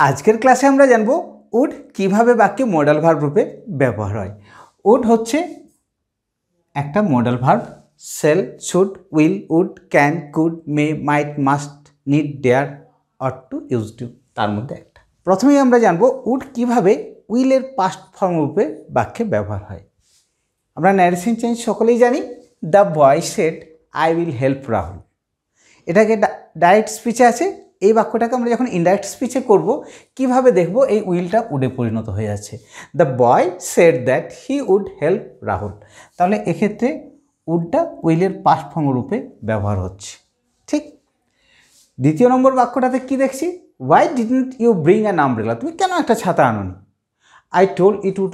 আজকের ক্লাসে আমরা জানব উড কিভাবে বাক্যে মডাল ভার্ব রূপে ব্যবহার হয়। উড হচ্ছে একটা modal verb. Shall, should, will, would, can, could, may, might, must, need, dare, ought to, use to, তার মধ্যে একটা। প্রথমেই আমরা জানব উড কিভাবে উইলের পাস্ট ফর্ম রূপে বাক্যে ব্যবহার হয়। আমরা ন্যারেশন চেঞ্জ সকলেই জানি। The boy said I will help Rahul. এটাকে ডাইরেক্ট স্পিচে আছে। এই বাক্যটাকে আমরা যখন ইনডাইরেক্ট স্পিচে করব কিভাবে দেখব এই উইলটা উডে পরিণত হয়ে যাচ্ছে। The boy said that he would help Rahul. তাহলে এক্ষেত্রে উডটা উইলের পাস্ট ফর্ম রূপে ব্যবহার হচ্ছে। ঠিক। দ্বিতীয় নম্বর বাক্যটাতে কি দেখছি? Why didn't you bring an umbrella? তুমি কেন একটা ছাতা আনোনি? I told it would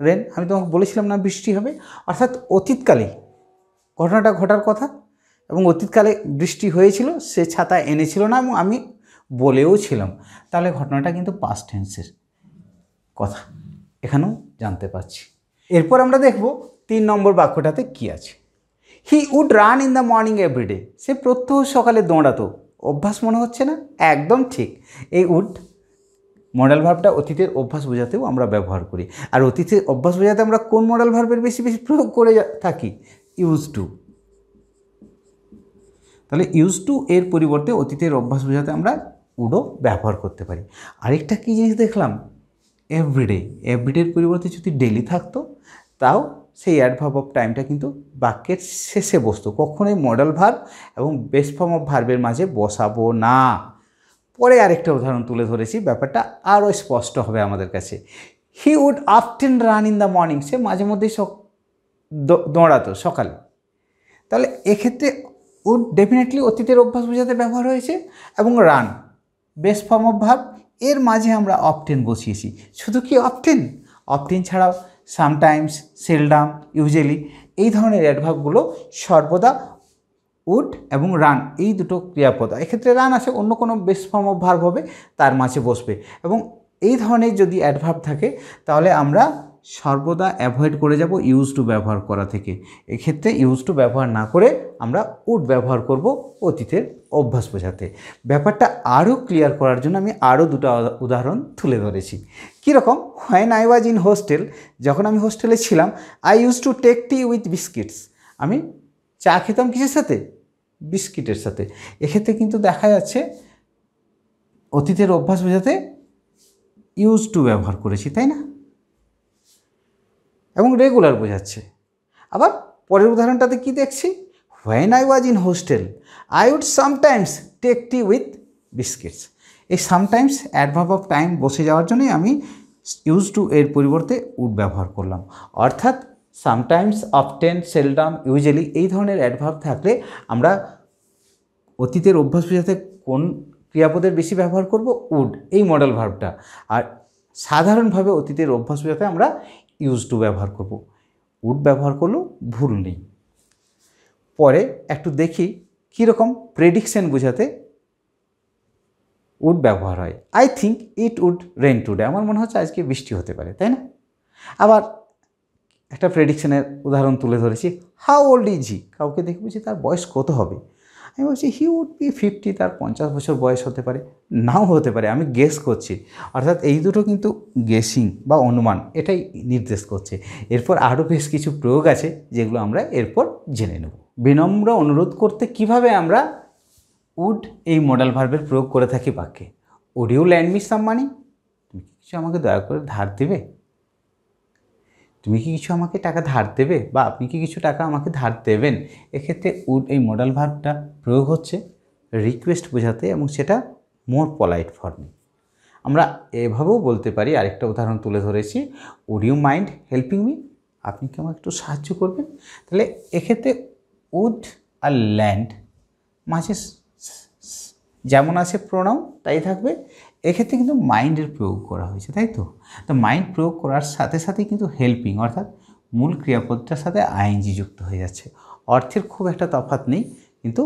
rain. আমি তোমাকে বলেছিলাম না বৃষ্টি হবে। অর্থাৎ অতীতকালে ঘটনাটা ঘটার কথা এবং অতীতকালে বৃষ্টি হয়েছিল, সে ছাতা এনেছিল না এবং আমি বলেও ছিলাম। তাহলে ঘটনাটা কিন্তু পাস্ট টেন্সের কথা এখানেও জানতে পারছি। এরপর আমরা দেখব 3 নম্বর বাক্যটাতে কি আছে। He would run in the morning everyday. সে প্রত্যহ সকালে দৌড়াতো। অভ্যাস মনে হচ্ছে না? একদম ঠিক। এই উড মডেল ভার্বটা অতীতের অভ্যাস বোঝাতেও আমরা ব্যবহার করি। আর অতীতের অভ্যাস বোঝাতে আমরা কোন মডেল ভার্বের বেশি বেশি প্রয়োগ করে থাকি? Use to. তাহলে ইউজ টু এর পরিবর্তে অতীতের অভ্যাস বোঝাতে আমরা উডও ব্যবহার করতে পারি। আরেকটা কী জিনিস দেখলাম? এভরিডে। এভরিডের পরিবর্তে যদি ডেলি থাকতো তাও সেই অ্যাডভার্ব অফ টাইমটা কিন্তু বাক্যের শেষে বসতো। কখনোই মডেল ভার্ব এবং বেস ফর্ম অফ ভার্বের মাঝে বসাবো না। পরে আরেকটা উদাহরণ তুলে ধরেছি, ব্যাপারটা আরও স্পষ্ট হবে আমাদের কাছে। He would often run in the morning. সে মাঝে মধ্যেই দৌড়াতো সকালে। তাহলে এক্ষেত্রে উড ডেফিনেটলি অতীতের অভ্যাস বোঝাতে ব্যবহার হয়েছে এবং run base form of verb, এর মাঝে আমরা অফটেন বসিয়েছি। শুধু কি অফটেন? অফটেন ছাড়াও সামটাইমস, সেলডাম, ইউজুয়ালি এই ধরনের অ্যাডভার্বগুলো সর্বদা উড এবং রান এই দুটো ক্রিয়াপদ। এক্ষেত্রে রান আছে, অন্য কোনো বেস ফর্ম অফ ভার্ব হবে তার মাঝে বসবে। এবং এই ধরনের যদি অ্যাডভার্ব থাকে তাহলে আমরা সর্বদা অ্যাভয়েড করে যাব ইউজ টু ব্যবহার করা থেকে। এক্ষেত্রে ইউজ টু ব্যবহার না করে আমরা উড ব্যবহার করব অতীতের অভ্যাস বোঝাতে। ব্যাপারটা আরও ক্লিয়ার করার জন্য আমি আরও দুটো উদাহরণ তুলে ধরেছি। কীরকম? When I was in hostel. যখন আমি হোস্টেলে ছিলাম, I use to take tea with biscuits. আমি চা খেতাম কিসের সাথে? বিস্কিটের সাথে। এক্ষেত্রে কিন্তু দেখা যাচ্ছে অতীতের অভ্যাস বোঝাতে ইউজ টু ব্যবহার করেছি, তাই না? এবং রেগুলার বোঝাচ্ছে। আবার পরের উদাহরণটাতে কি দেখছি? When I was in hostel I would sometimes take tea with biscuits. এই সামটাইমস অ্যাডভার্ব অফ টাইম বসে যাওয়ার জন্যই আমি ইউজ টু এর পরিবর্তে উড ব্যবহার করলাম। অর্থাৎ সামটাইমস, অফটেন, সেলডাম, ইউজুয়ালি এই ধরনের অ্যাডভার্ব থাকলে আমরা অতীতের অভ্যাস বোঝাতে কোন ক্রিয়াপদের বেশি ব্যবহার করব? উড, এই মডেল ভার্বটা। আর সাধারণভাবে অতীতের অভ্যাস বোঝাতে আমরা ইউজ টু ব্যবহার করব। উড ব্যবহার করলেও ভুল নেই। পরে একটু দেখি কীরকম প্রেডিকশন বোঝাতে উড ব্যবহার হয়। I think it would rain today. আমার মনে হচ্ছে আজকে বৃষ্টি হতে পারে, তাই না? আবার একটা প্রেডিকশনের উদাহরণ তুলে ধরেছি। How old is he? কাউকে দেখে বলছি তার বয়স কত হবে? আমি বলছি হি উড বি 50। তার 50 বছর বয়স হতে পারে, নাও হতে পারে, আমি গেস করছি। অর্থাৎ এই দুটো কিন্তু গেসিং বা অনুমান, এটাই নির্দেশ করছে। এরপর আরও বেশ কিছু প্রয়োগ আছে যেগুলো আমরা এরপর জেনে নেব। বিনম্র অনুরোধ করতে কিভাবে আমরা উড এই মডেল ভার্বের প্রয়োগ করে থাকি বাক্যে। Would you lend me some money? তুমি কি কিছু আমাকে দয়া করে ধার দেবে? তুমি কি কিছু আমাকে টাকা ধার দেবে? বা আপনি কি কিছু টাকা আমাকে ধার দেবেন? এক্ষেত্রে উড এই মডেল ভার্বটা প্রয়োগ হচ্ছে রিকোয়েস্ট বোঝাতে এবং সেটা মোর পলাইট ফর্মে। আমরা এভাবেও বলতে পারি, আরেকটা উদাহরণ তুলে ধরেছি, would you mind helping me? আপনি কি আমাকে একটু সাহায্য করবেন? তাহলে এক্ষেত্রে উড আর ল্যান্ড মাঝে যেমন আছে প্রোনাউন তাই থাকবে। এক্ষেত্রে কিন্তু মাইন্ডের প্রয়োগ করা হয়েছে, তাই তো? তো মাইন্ড প্রয়োগ করার সাথে সাথে কিন্তু হেল্পিং অর্থাৎ মূল ক্রিয়াপদটার সাথে আইএনজি যুক্ত হয়ে যাচ্ছে। অর্থের খুব একটা তফাৎ নেই, কিন্তু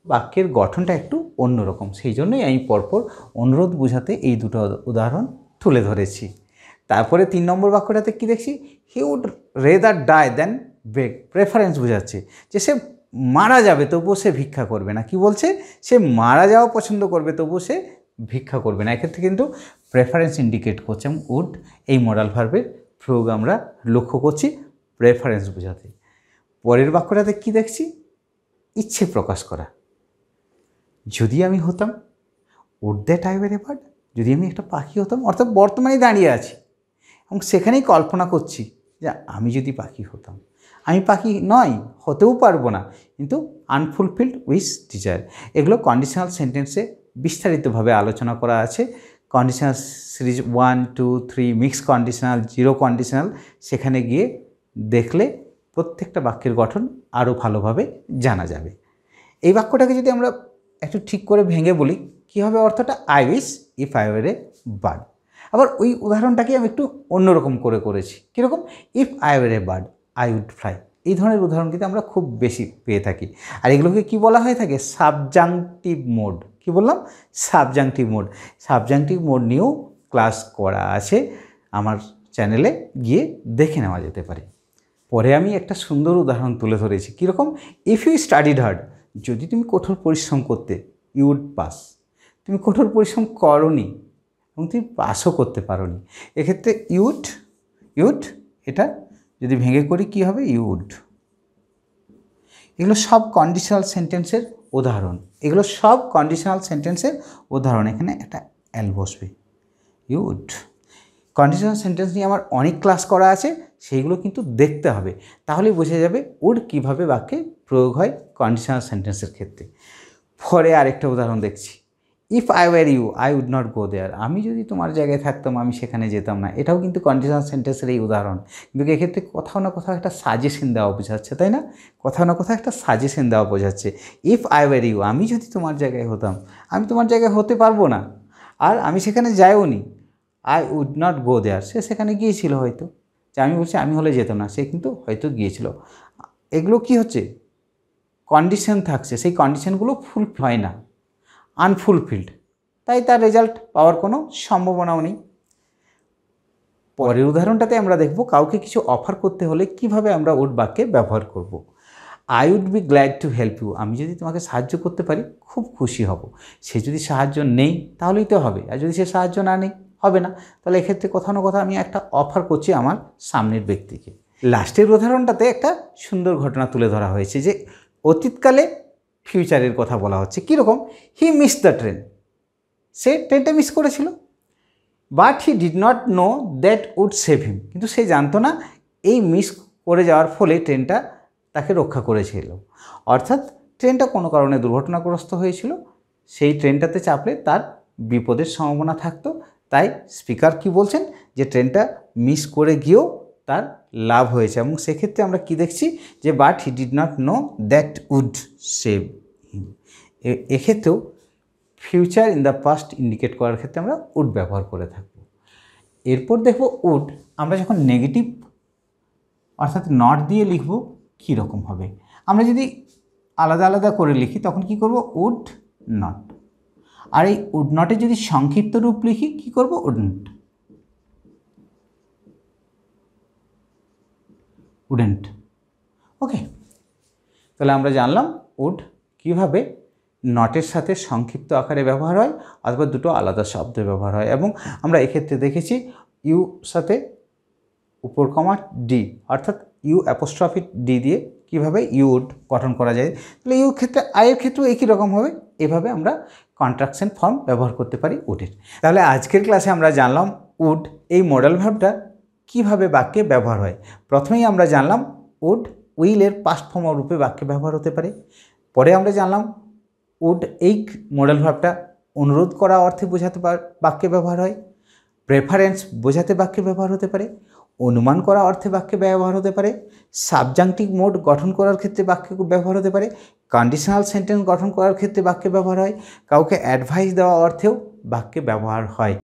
বাক্যের গঠনটা একটু অন্যরকম। সেই জন্যই আমি পরপর অনুরোধ বোঝাতে এই দুটো উদাহরণ তুলে ধরেছি। তারপরে 3 নম্বর বাক্যটাতে কি দেখছি? He would rather die than beg. Preference বোঝাচ্ছে যে সে মারা যাবে তবুও সে ভিক্ষা করবে না। কি বলছে? সে মারা যাওয়া পছন্দ করবে তবুও সে ভিক্ষা করবে না। এক্ষেত্রে কিন্তু প্রেফারেন্স ইন্ডিকেট করছে এবং উড এই মডাল ভার্বের প্রয়োগ আমরা লক্ষ্য করছি প্রেফারেন্স বোঝাতে। পরের বাক্যটাতে কি দেখছি? ইচ্ছে প্রকাশ করা। যদি আমি হতাম, would that I were a bird, যদি আমি একটা পাখি হতাম, অর্থাৎ বর্তমানে দাঁড়িয়ে আছি এবং সেখানেই কল্পনা করছি যে আমি যদি পাখি হতাম। আমি পাখি নয়, হতেও পারবো না, কিন্তু আনফুলফিলড উইশ ডিজায়ার, এগুলো কন্ডিশনাল সেন্টেন্সে বিস্তারিতভাবে আলোচনা করা আছে। Conditional series 1, 2, 3, mix conditional, zero conditional, সেখানে গিয়ে দেখলে প্রত্যেকটা বাক্যের গঠন আরও ভালোভাবে জানা যাবে। এই বাক্যটাকে যদি আমরা একটু ঠিক করে ভেঙে বলি, কী হবে অর্থটা? I wish if I were a bird. আবার ওই উদাহরণটাকে আমি একটু অন্যরকম করে করেছি। কীরকম? If I were a bird I would fly. এই ধরনের উদাহরণ কিন্তু আমরা খুব বেশি পেয়ে থাকি। আর এগুলোকে কি বলা হয়ে থাকে? Subjunctive mode. কি বললাম? Subjunctive mode. সাবজাংটিভ মোড নিয়েও ক্লাস করা আছে, আমার চ্যানেলে গিয়ে দেখে নেওয়া যেতে পারে। পরে আমি একটা সুন্দর উদাহরণ তুলে ধরেছি। কীরকম? ইফ ইউ স্টাডিড হার্ড, যদি তুমি কঠোর পরিশ্রম করতে, ইউ উড পাস। তুমি কঠোর পরিশ্রম করোনি এবং তুমি পাসও করতে পারোনি, এক্ষেত্রে ইউড এটা যদি ভেঙে করি কি হবে? ইউড। এগুলো সব কন্ডিশনাল সেন্টেন্সের উদাহরণ, এগুলো সব কন্ডিশনাল সেন্টেন্সের উদাহরণ। এখানে একটা এল বসবে, ইউড। কন্ডিশনাল সেন্টেন্স নিয়ে আমার অনেক ক্লাস করা আছে, সেইগুলো কিন্তু দেখতে হবে, তাহলেই বোঝা যাবে উড কীভাবে বাক্যে প্রয়োগ হয় কন্ডিশনাল সেন্টেন্সের ক্ষেত্রে। পরে আরেকটা উদাহরণ দেখছি, if I were you I would not go there, আমি যদি তোমার জায়গায় থাকতাম আমি সেখানে যেতাম না। এটাও কিন্তু কন্ডিশনাল সেন্টেন্সের এই উদাহরণ, কিন্তু এক্ষেত্রে কোথাও না কোথাও একটা সাজেশন দেওয়া বোঝাচ্ছে, তাই না? কোথাও না কোথাও একটা সাজেশন দেওয়া বোঝাচ্ছে। ইফ আই ওয়্যার ইউ, আমি যদি তোমার জায়গায় হতাম, আমি তোমার জায়গায় হতে পারবো না, আর আমি সেখানে যাইও নি। আই উড নট গো দেয়ার, সে সেখানে গিয়েছিল হয়তো, যে আমি বলছি আমি হলে যেতাম না, সে কিন্তু হয়তো গিয়েছিল। এগুলো কি হচ্ছে? কন্ডিশন থাকছে, সেই কন্ডিশনগুলো ফুলফিল হয় না, আনফুলফিলড, তাই তার রেজাল্ট পাওয়ার কোনো সম্ভাবনাও নেই। পরের উদাহরণটাতে আমরা দেখব কাউকে কিছু অফার করতে হলে কিভাবে আমরা উড বাক্যে ব্যবহার করব। I would be glad to help you, আমি যদি তোমাকে সাহায্য করতে পারি খুব খুশি হব। সে যদি সাহায্য নেই তাহলেই তো হবে, আর যদি সে সাহায্য না নেই হবে না। তাহলে এক্ষেত্রে কোথাও না কোথাও আমি একটা অফার করছি আমার সামনের ব্যক্তিকে। লাস্টের উদাহরণটাতে একটা সুন্দর ঘটনা তুলে ধরা হয়েছে, যে অতীতকালে ফিউচারের কথা বলা হচ্ছে। কীরকম? হি মিস দ্য ট্রেন, সে ট্রেনটা মিস করেছিল। But he did not know that would save him, কিন্তু সে জানতো না এই মিস করে যাওয়ার ফলে ট্রেনটা তাকে রক্ষা করেছিল। অর্থাৎ ট্রেনটা কোনো কারণে দুর্ঘটনাগ্রস্ত হয়েছিল, সেই ট্রেনটাতে চাপলে তার বিপদের সম্ভাবনা থাকতো। তাই স্পিকার কি বলছেন? যে ট্রেনটা মিস করে গিয়েও তার লাভ হয়েছে। এবং সেক্ষেত্রে আমরা কি দেখছি? যে but he did not know that would save him. এক্ষেত্রেও future in the past indicate করার ক্ষেত্রে আমরা উড ব্যবহার করে থাকব। এরপর দেখব উড আমরা যখন নেগেটিভ অর্থাৎ নট দিয়ে লিখব কীরকম হবে। আমরা যদি আলাদা আলাদা করে লিখি তখন কি করব? Would not. আর এই উড নটের যদি সংক্ষিপ্ত রূপ লিখি কি করব? উডন্ট। উডেন্ট। ওকে, তাহলে আমরা জানলাম উড কীভাবে নটের সাথে সংক্ষিপ্ত আকারে ব্যবহার হয় অথবা দুটো আলাদা শব্দে ব্যবহার হয়। এবং আমরা এক্ষেত্রে দেখেছি ইউ সাথে উপর কমা ডি, অর্থাৎ ইউ অ্যাপোস্ট্রফি ডি দিয়ে কীভাবে ইউড গঠন করা যায়। তাহলে ইউ ক্ষেত্রে আয়ের ক্ষেত্রেও একই রকম হবে, এভাবে আমরা কন্ট্রাকশন ফর্ম ব্যবহার করতে পারি উডের। তাহলে আজকের ক্লাসে আমরা জানলাম উড এই মডেল ভার্বটা কীভাবে বাক্যে ব্যবহার হয়। প্রথমেই আমরা জানলাম উড উইলের পাস্ট ফর্ম রূপে বাক্যে ব্যবহার হতে পারে। পরে আমরা জানলাম উড এই মডেল ভার্বটা অনুরোধ করা অর্থে বোঝাতে বাক্যে ব্যবহার হয়, প্রেফারেন্স বোঝাতে বাক্যে ব্যবহার হতে পারে, অনুমান করা অর্থে বাক্যে ব্যবহার হতে পারে, সাবজাংটিভ মোড গঠন করার ক্ষেত্রে বাক্যে ব্যবহার হতে পারে, কন্ডিশনাল সেন্টেন্স গঠন করার ক্ষেত্রে বাক্যে ব্যবহার হয়, কাউকে অ্যাডভাইস দেওয়া অর্থেও বাক্যে ব্যবহার হয়।